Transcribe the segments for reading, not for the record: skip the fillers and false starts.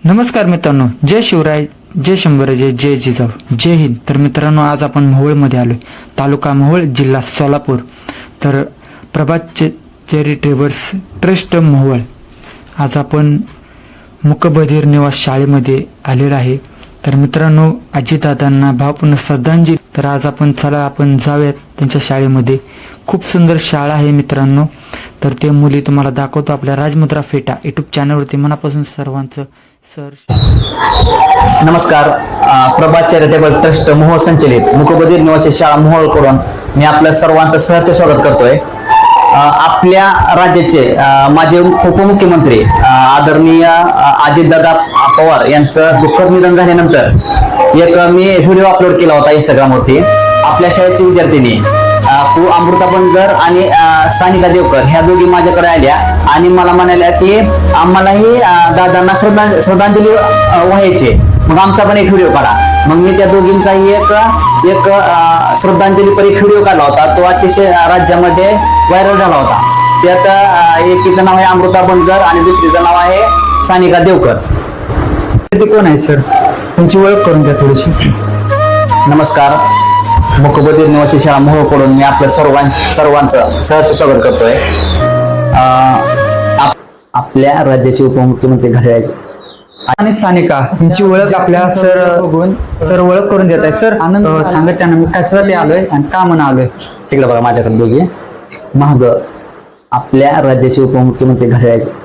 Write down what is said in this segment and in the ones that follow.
नमस्कार मित्रांनो, जय शिवराय, जय शंभराजे, जय जिजाऊ, जय हिंद. तर मित्रांनो, आज आपण मोहोळमध्ये आलोय. तालुका मोहोळ, जिल्हा सोलापूर. तर प्रभात चॅरिटेबल्स ट्रस्ट मोहोळ. आज आपण मुकबधीर निवास शाळेमध्ये आलेलो आहे. तर मित्रांनो, अजितदादांना भावपूर्ण श्रद्धांजली. तर आज आपण जाऊयात त्यांच्या शाळेमध्ये. खूप सुंदर शाळा आहे मित्रांनो. तर ते मुली तुम्हाला दाखवतो आपल्या राजमुद्रा फेटा यूट्यूब चॅनलवरती. मनापासून सर्वांचं नमस्कार. प्रभात चॅरिटेबल ट्रस्ट मोहोळ संचलित मुकबधीर निवासी शाळा मोहोळ करून मी आपल्या सर्वांचं सहर्ष स्वागत करतोय. आपल्या राज्याचे माजी उपमुख्यमंत्री आदरणीय अजितदादा पवार यांचं दुःखद निधन झाल्यानंतर एक मी व्हिडिओ अपलोड केला होता इंस्टाग्रामवरती. आपल्या शाळेची विद्यार्थिनी अमृता बनगर आणि सानिका देवकर ह्या दोघी माझ्याकडे आल्या आणि मला म्हणाल्या की आम्हालाही दादांना श्रद्धांजली व्हायची, मग आमचा पण एक व्हिडिओ काढा. मग मी त्या दोघींचाही एक श्रद्धांजलीपर एक व्हिडिओ काढला होता. तो अतिशय राज्यामध्ये व्हायरल झाला होता. त्यात एकीचं नाव आहे अमृता बनगर आणि दुसरीचं नाव आहे सानिका देवकर. ते कोण आहे सर? तुमची ओळख करून द्या थोडीशी. नमस्कार. मुकबधीर निवासी शाळा मोहोळ कडून मी आपल्या सर्वांचं सहर्ष स्वागत करतोय. आपल्या राज्याचे उपमुख्यमंत्री घड्याळाचे आणि सानिका यांची ओळख आपल्या सर ओळख करून देत आहे. सर आनंद सांगत त्यांना मी कशासाठी आलोय आणि का म्हणून आलोय. तिकडे बघा माझ्याकडे दोघी महाग. आपल्या राज्याचे उपमुख्यमंत्री घड्याळाचे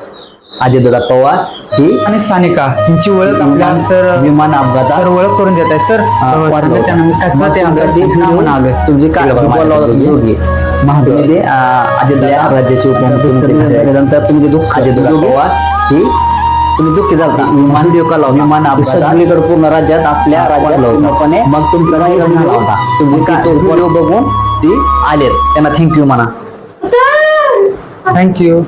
अजितदादा पवार ही आणि सानिका यांची ओळख आपल्या विमान अपघातात सर ओळख करून देत आहे. सर सांगत त्यांना मी कशासाठी आलोय. तुमची काय दोघी महागमध्ये अजितदादा राज्याचे उपमुख्यमंत्री घड्याळानंतर तुम्ही दुःख अजितदादा पवार ही तुम्ही दुःखी झाला. विमान अपघातात पूर्ण राज्यात आपल्या राज्यात मग तुमचा निधन झाला होता. तुमची काय व्हिडिओ बघून ती आलेत, त्यांना थँक्यू म्हणा. थँक्यू.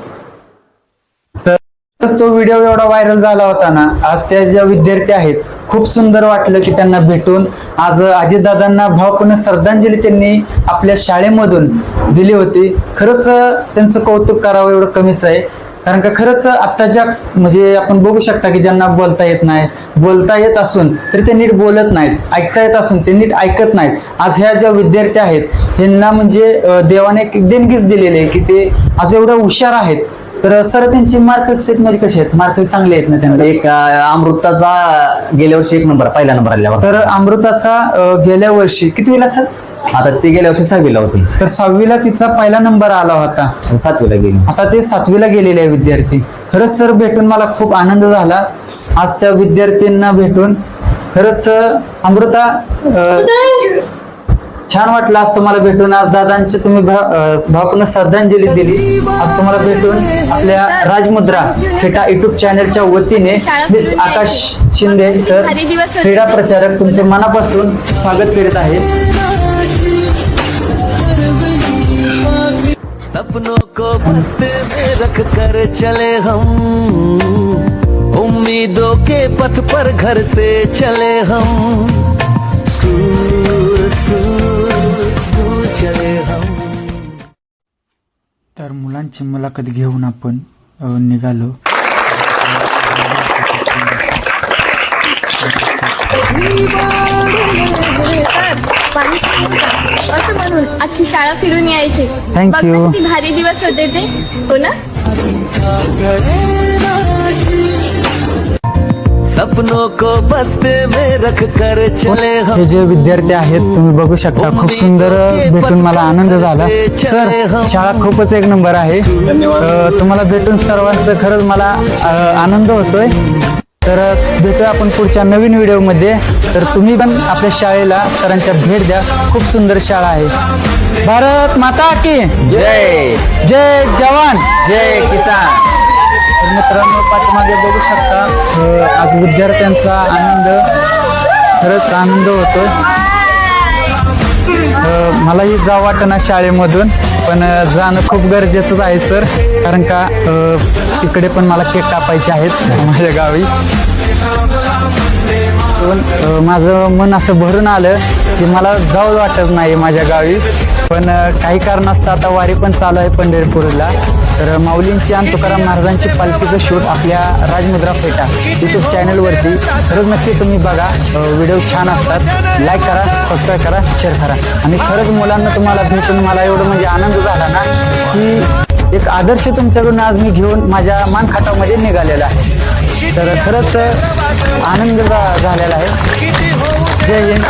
तो व्हिडिओ एवढा व्हायरल झाला होता ना, आज त्या ज्या विद्यार्थी आहेत खूप सुंदर वाटलं की त्यांना भेटून. आज अजितदादांना भावपूर्ण श्रद्धांजली त्यांनी आपल्या शाळेमधून दिली होती. खरंच त्यांचं कौतुक करावं एवढं कमीच आहे. कारण का खरंच आत्ताच्या म्हणजे आपण बघू शकता की ज्यांना बोलता येत नाही, बोलता येत असून तरी ते नीट बोलत नाहीत, ऐकता येत असून ते नीट ऐकत नाहीत. आज ह्या ज्या विद्यार्थी आहेत यांना म्हणजे देवाने एक देणगीच दिलेली आहे की ते आज एवढं हुशार आहेत. तर सर त्यांची मार्कशीट मध्ये कसे आहेत? मार्क चांगले आहेत ना त्यांना? एक अमृताचा गेल्या वर्षी 1 नंबर पहिला नंबर आल्यावर. तर अमृताचा गेल्या वर्षी कितवीला सर? आता ती गेल्या वर्षी 6वीला होती. तर 6वीला तिचा पहिला नंबर आला होता. 7वीला गेली. आता ते 7वीला गेलेले आहे विद्यार्थी. खरंच सर भेटून मला खूप आनंद झाला आज त्या विद्यार्थ्यांना भेटून. खरंच अमृता छान वाटलं आज तुम्हाला भेटून. आज दादांची तुम्ही भावपूर्ण श्रद्धांजली दिली. आज तुम्हाला भेटून आपल्या राजमुद्रा फेटा यूट्यूब चॅनलच्या वतीने मिस आकाश शिंदे सर क्रीडा प्रचारक तुमचे मनापासून स्वागत करीत आहे. सपनों को बस्ते में रख कर चले हम, उम्मीदों के पथ पर घर से चले हम, स्कूल चले हम. तर मुलांची मुलाखत घेऊन आपण निघालो. असं म्हणून अख्खी शाळा फिरून यायचे. Thank you. किती भारी दिवस होते ते, हो ना? सपनों को बस्ते में रख कर चले हम. हे जे विद्यार्थी आहेत तुम्ही बघू शकता. खूप सुंदर भेटून मला आनंद झाला. सर शाळा खूपच 1 नंबर आहे. तुम्हाला भेटून सर्वांचं खरंच मला आनंद होतोय. तर भेटूया आपण पुढच्या नवीन व्हिडिओ मध्ये. तर तुम्ही पण आपल्या शाळेला सरांच्या भेट द्या. खूप सुंदर शाळा आहे. भारत माता की जय. जय जवान जय किसान. तर मित्रांनो, पाठीमागे बघू शकता आज विद्यार्थ्यांचा आनंद, खरंच आनंद होतोय. मलाही जावं वाटेना शाळेमधून, पण जाणं खूप गरजेचंच आहे सर. कारण का तिकडे पण मला केक कापायचे आहेत माझ्या गावी. भेटून माझं मन असं भरून आलं की मला जाऊ वाटत नाही माझ्या गावी. पण काही कारणास्तव आता वारी पण चालू आहे पंढरपूरला. तर माऊलींची आणि तुकाराम महाराजांची पालखीचं शूट आपल्या राजमुद्रा फेटा यूट्यूब चॅनलवरती खरंच नक्की तुम्ही बघा. व्हिडिओ छान असतात. लाईक करा, सबस्क्राईब करा, शेअर करा. आणि खरंच मुलांना तुम्हाला भेटून मला एवढं म्हणजे आनंद झाला ना की एक आदर्श तुमच्याकडून आज मी घेऊन माझ्या मानखाटामध्ये निघालेला आहे. तर खरंच आनंद झालेला आहे. जय हिंद.